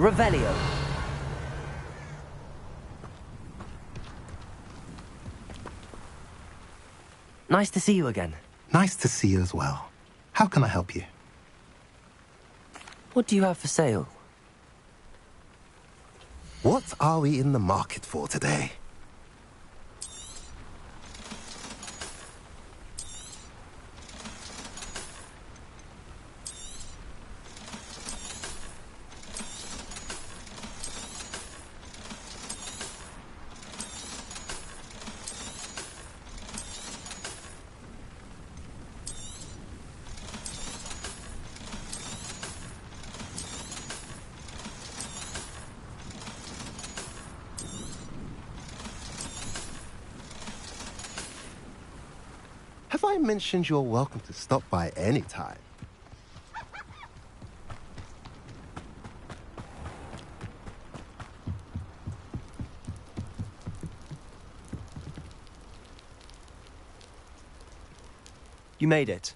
Revelio. Nice to see you again. Nice to see you as well. How can I help you? What do you have for sale? What are we in the market for today? Have I mentioned you're welcome to stop by any time? You made it.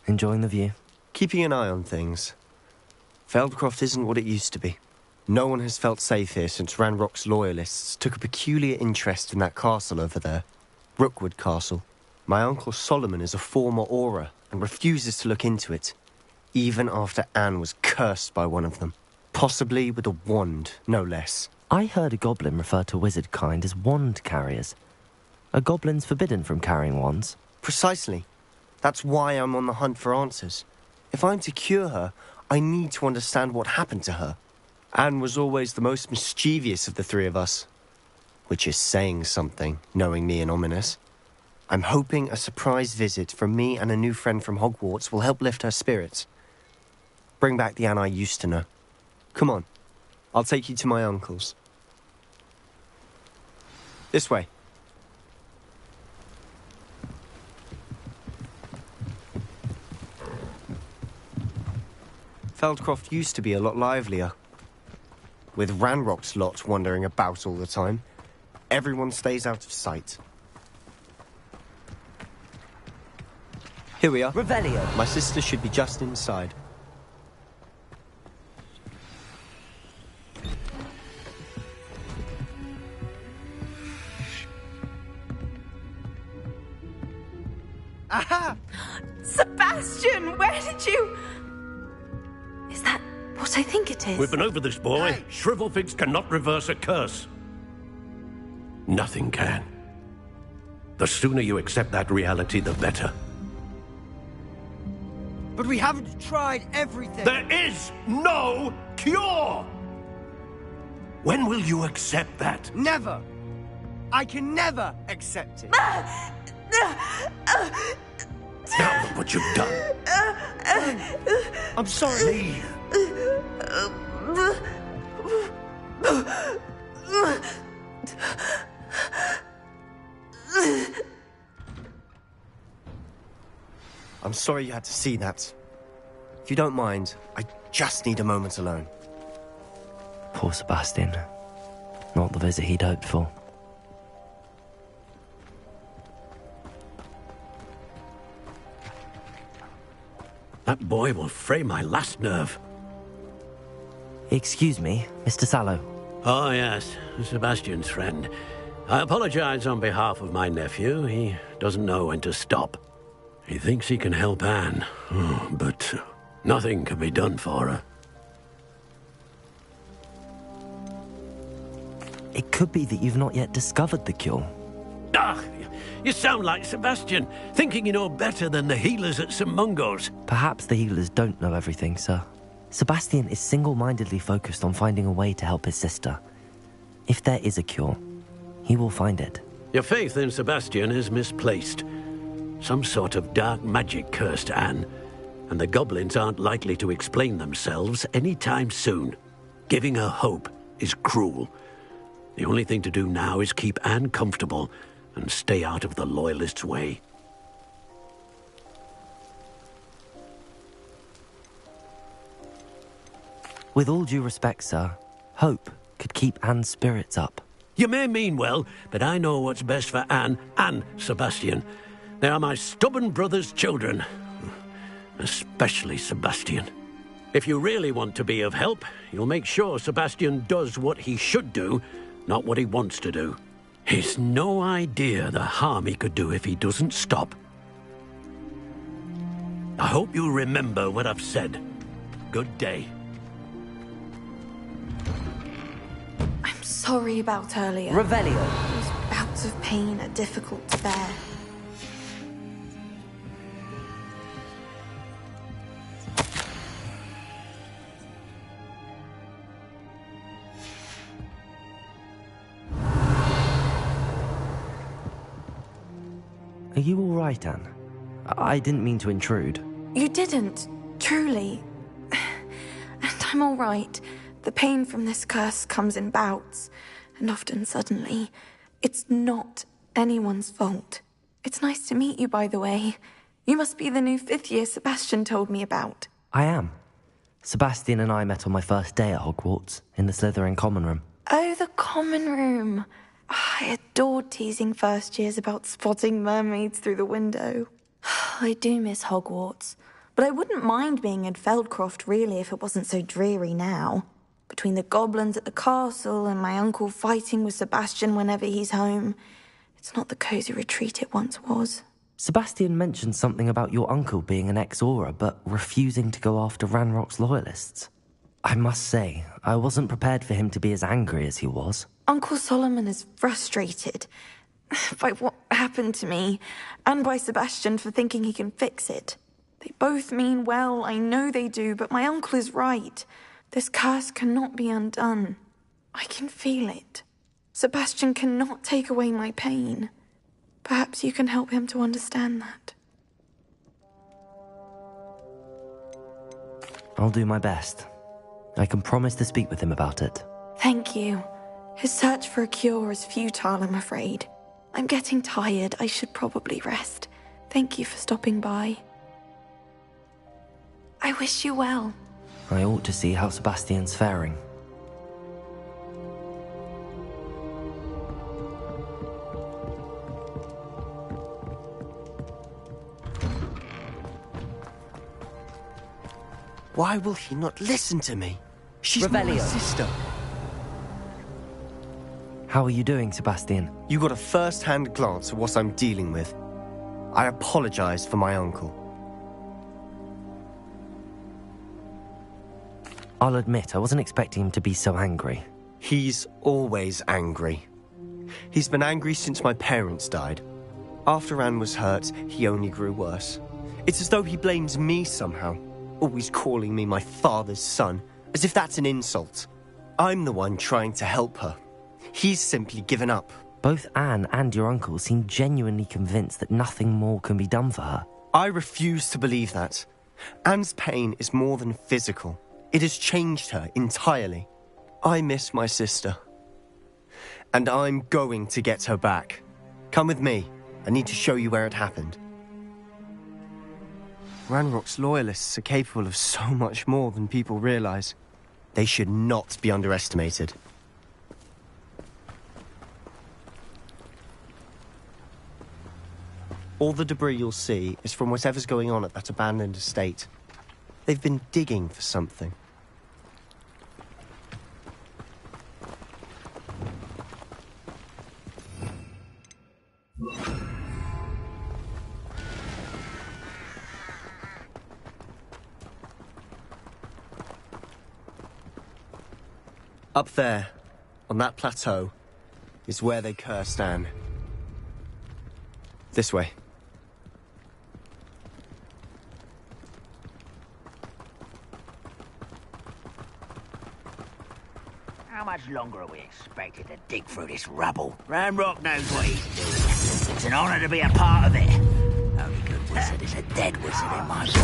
Enjoying the view? Keeping an eye on things. Feldcroft isn't what it used to be. No one has felt safe here since Ranrock's loyalists took a peculiar interest in that castle over there. Rookwood Castle. My uncle Solomon is a former Auror and refuses to look into it, even after Anne was cursed by one of them. Possibly with a wand, no less. I heard a goblin refer to wizard kind as wand carriers. Are goblins forbidden from carrying wands? Precisely. That's why I'm on the hunt for answers. If I'm to cure her, I need to understand what happened to her. Anne was always the most mischievous of the three of us. Which is saying something, knowing me and Ominous. I'm hoping a surprise visit from me and a new friend from Hogwarts will help lift her spirits. Bring back the Anne I used to know. Come on, I'll take you to my uncle's. This way. Feldcroft used to be a lot livelier. With Ranrock's lot wandering about all the time, everyone stays out of sight. Here we are. Revelio. My sister should be just inside. Aha! Sebastian, where did you... Is that what I think it is? We've been over this, boy. Hey. Shrivelfigs cannot reverse a curse. Nothing can. The sooner you accept that reality, the better. But we haven't tried everything. There is no cure! When will you accept that? Never. I can never accept it. Now look what you've done. I'm sorry. Leave. I'm sorry you had to see that. If you don't mind, I just need a moment alone. Poor Sebastian. Not the visit he'd hoped for. That boy will fray my last nerve. Excuse me, Mr. Sallow. Oh, yes, Sebastian's friend. I apologize on behalf of my nephew. He doesn't know when to stop. He thinks he can help Anne, but nothing can be done for her. It could be that you've not yet discovered the cure. Ah, you sound like Sebastian, thinking you know better than the healers at St. Mungo's. Perhaps the healers don't know everything, sir. Sebastian is single-mindedly focused on finding a way to help his sister. If there is a cure, he will find it. Your faith in Sebastian is misplaced. Some sort of dark magic cursed Anne, and the goblins aren't likely to explain themselves anytime soon. Giving her hope is cruel. The only thing to do now is keep Anne comfortable and stay out of the Loyalists' way. With all due respect, sir, hope could keep Anne's spirits up. You may mean well, but I know what's best for Anne and Sebastian. They are my stubborn brother's children. Especially Sebastian. If you really want to be of help, you'll make sure Sebastian does what he should do, not what he wants to do. He's no idea the harm he could do if he doesn't stop. I hope you'll remember what I've said. Good day. I'm sorry about earlier. Revelio. Those bouts of pain are difficult to bear. Are you all right, Anne? I didn't mean to intrude. You didn't, truly. And I'm all right. The pain from this curse comes in bouts, and often suddenly. It's not anyone's fault. It's nice to meet you, by the way. You must be the new 5th year Sebastian told me about. I am. Sebastian and I met on my first day at Hogwarts, in the Slytherin common room. Oh, the common room. I adored teasing first years about spotting mermaids through the window. I do miss Hogwarts, but I wouldn't mind being in Feldcroft really if it wasn't so dreary now. Between the goblins at the castle and my uncle fighting with Sebastian whenever he's home, it's not the cosy retreat it once was. Sebastian mentioned something about your uncle being an ex-Auror, but refusing to go after Ranrock's loyalists. I must say, I wasn't prepared for him to be as angry as he was. Uncle Solomon is frustrated by what happened to me, and by Sebastian for thinking he can fix it. They both mean well, I know they do, but my uncle is right. This curse cannot be undone. I can feel it. Sebastian cannot take away my pain. Perhaps you can help him to understand that. I'll do my best. I can promise to speak with him about it. Thank you. His search for a cure is futile, I'm afraid. I'm getting tired. I should probably rest. Thank you for stopping by. I wish you well. I ought to see how Sebastian's faring. Why will he not listen to me? She's my sister. How are you doing, Sebastian? You got a first-hand glance at what I'm dealing with. I apologize for my uncle. I'll admit, I wasn't expecting him to be so angry. He's always angry. He's been angry since my parents died. After Anne was hurt, he only grew worse. It's as though he blames me somehow, always calling me my father's son, as if that's an insult. I'm the one trying to help her. He's simply given up. Both Anne and your uncle seem genuinely convinced that nothing more can be done for her. I refuse to believe that. Anne's pain is more than physical. It has changed her entirely. I miss my sister. And I'm going to get her back. Come with me. I need to show you where it happened. Ranrock's loyalists are capable of so much more than people realize. They should not be underestimated. All the debris you'll see is from whatever's going on at that abandoned estate. They've been digging for something. Up there, on that plateau, is where they cursed Anne. This way. How much longer are we expected to dig through this rubble? Ranrock knows what he's doing. It's an honor to be a part of it. Only good wizard is a dead wizard in my book.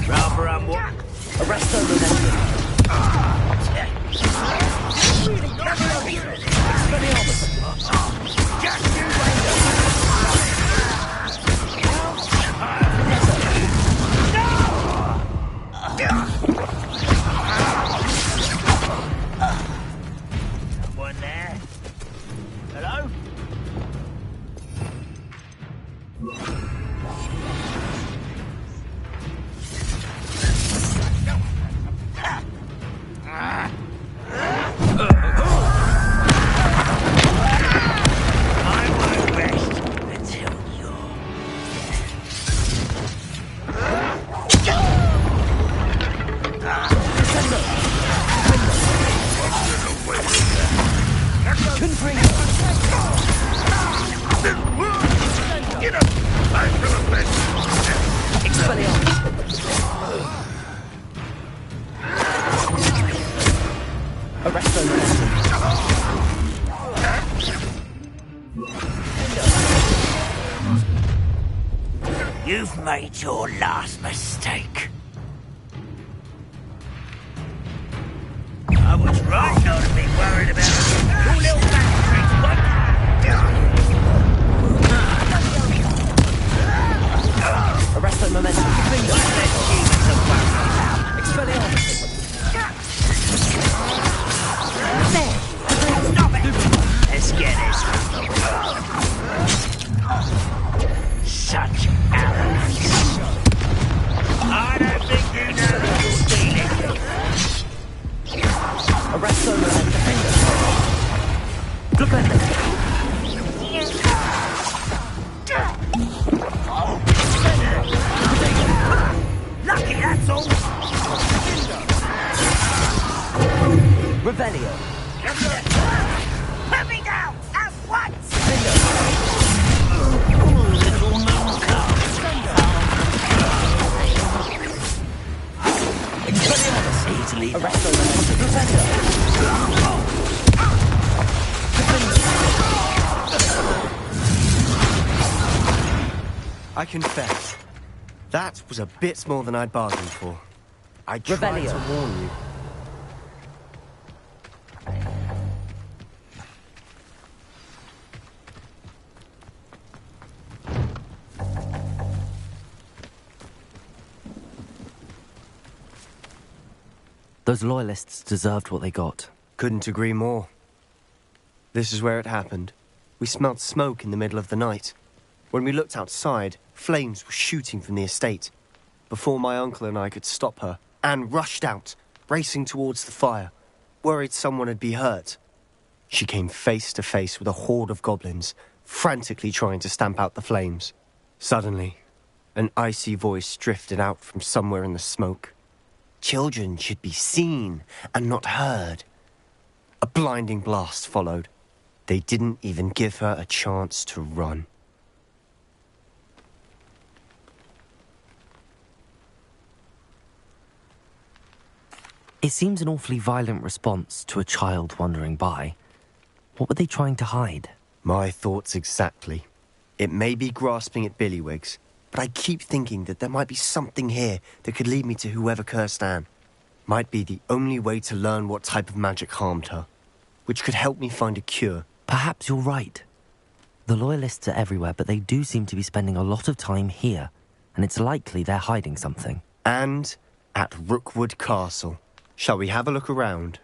Rather Arrest them, Someone there? Hello? You've made your last mistake. I was right not to be worried about your little factories, Arrest them, momentum. Expelliarmus. Stop it! Revelio. Put me down at once! Easily I confess, that was a bit more than I'd bargained for. I tried to warn you. Those loyalists deserved what they got. Couldn't agree more. This is where it happened. We smelled smoke in the middle of the night. When we looked outside, flames were shooting from the estate. Before my uncle and I could stop her, Anne rushed out, racing towards the fire, worried someone had been hurt. She came face to face with a horde of goblins, frantically trying to stamp out the flames. Suddenly, an icy voice drifted out from somewhere in the smoke. Children should be seen and not heard. A blinding blast followed. They didn't even give her a chance to run. It seems an awfully violent response to a child wandering by. What were they trying to hide? My thoughts exactly. It may be grasping at billywhigs, but I keep thinking that there might be something here that could lead me to whoever cursed Anne. Might be the only way to learn what type of magic harmed her, which could help me find a cure. Perhaps you're right. The loyalists are everywhere, but they do seem to be spending a lot of time here, and it's likely they're hiding something. And at Rookwood Castle. Shall we have a look around?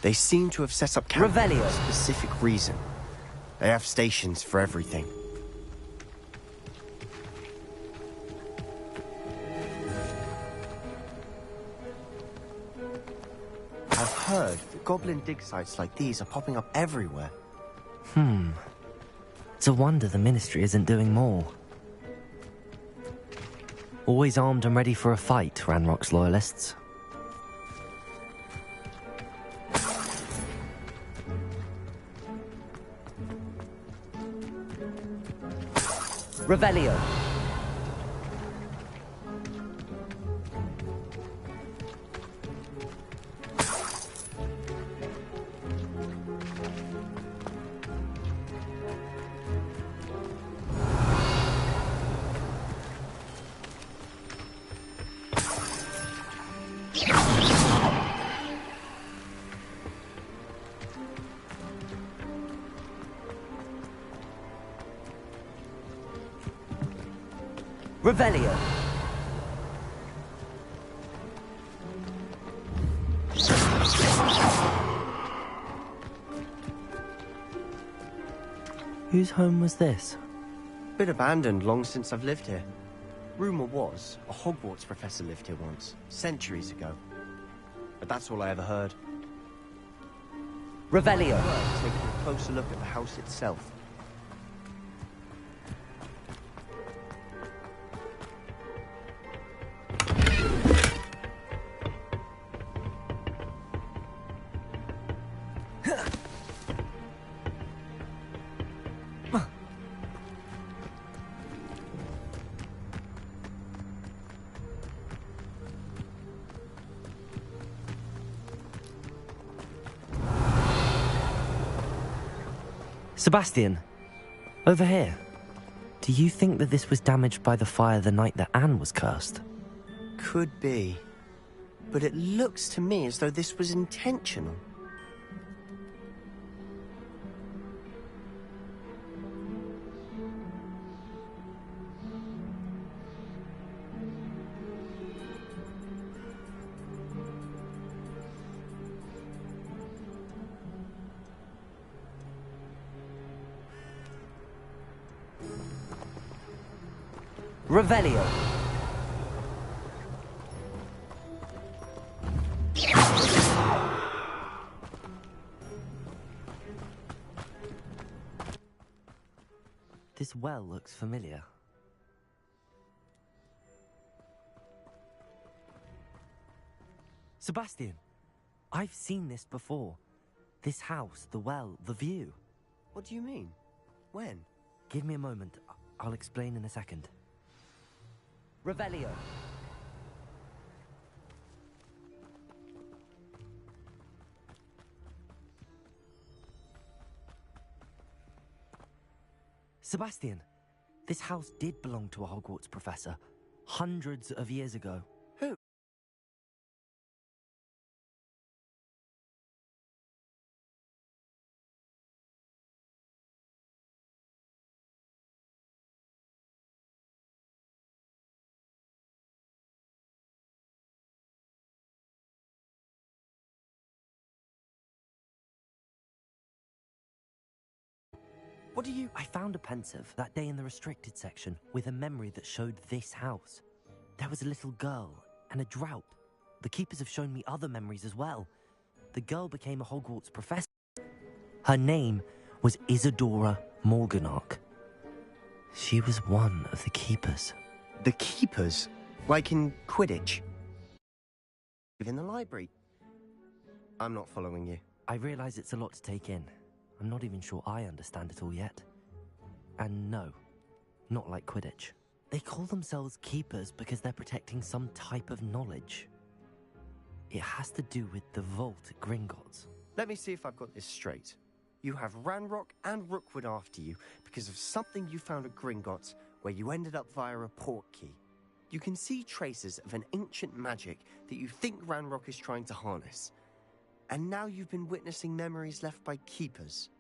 They seem to have set up camp for a specific reason. They have stations for everything. I've heard that goblin dig sites like these are popping up everywhere. It's a wonder the Ministry isn't doing more. Always armed and ready for a fight, Ranrock's loyalists. Revelio. Revelio. Whose home was this? Been abandoned long since I've lived here. Rumour was, a Hogwarts professor lived here once, centuries ago. But that's all I ever heard. Revelio. Taking a closer look at the house itself. Sebastian, over here. Do you think that this was damaged by the fire the night that Anne was cursed? Could be. But it looks to me as though this was intentional. Revelio. This well looks familiar. Sebastian, I've seen this before. This house, the well, the view. What do you mean? When? Give me a moment. I'll explain in a second. Revelio. Sebastian, this house did belong to a Hogwarts professor, hundreds of years ago. Who? What do you... I found a pensive that day in the restricted section with a memory that showed this house. There was a little girl and a drought. The keepers have shown me other memories as well. The girl became a Hogwarts professor. Her name was Isadora Morganach. She was one of the keepers. The keepers? Like in Quidditch? In the library? I'm not following you. I realize it's a lot to take in. I'm not even sure I understand it all yet. And no, not like Quidditch. They call themselves keepers because they're protecting some type of knowledge. It has to do with the vault at Gringotts. Let me see if I've got this straight. You have Ranrock and Rookwood after you because of something you found at Gringotts where you ended up via a portkey. You can see traces of an ancient magic that you think Ranrock is trying to harness. And now you've been witnessing memories left by keepers.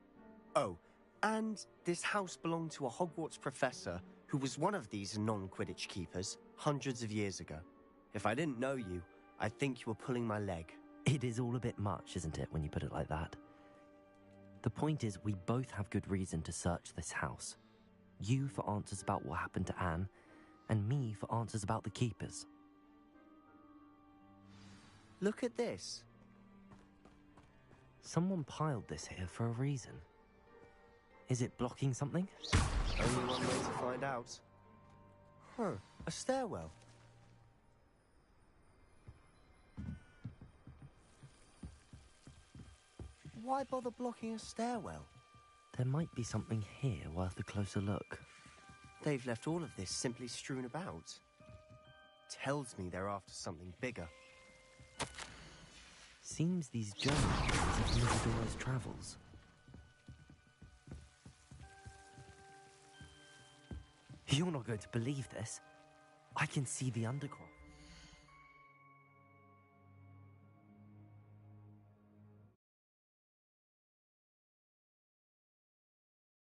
Oh, and this house belonged to a Hogwarts professor who was one of these non-Quidditch keepers hundreds of years ago. If I didn't know you, I'd think you were pulling my leg. It is all a bit much, isn't it, when you put it like that? The point is, we both have good reason to search this house. You for answers about what happened to Anne, and me for answers about the keepers. Look at this. Someone piled this here for a reason. Is it blocking something? Only one way to find out. Huh, a stairwell. Why bother blocking a stairwell? There might be something here worth a closer look. They've left all of this simply strewn about. Tells me they're after something bigger. Seems these journals are from Isadora's travels. You're not going to believe this. I can see the undercroft.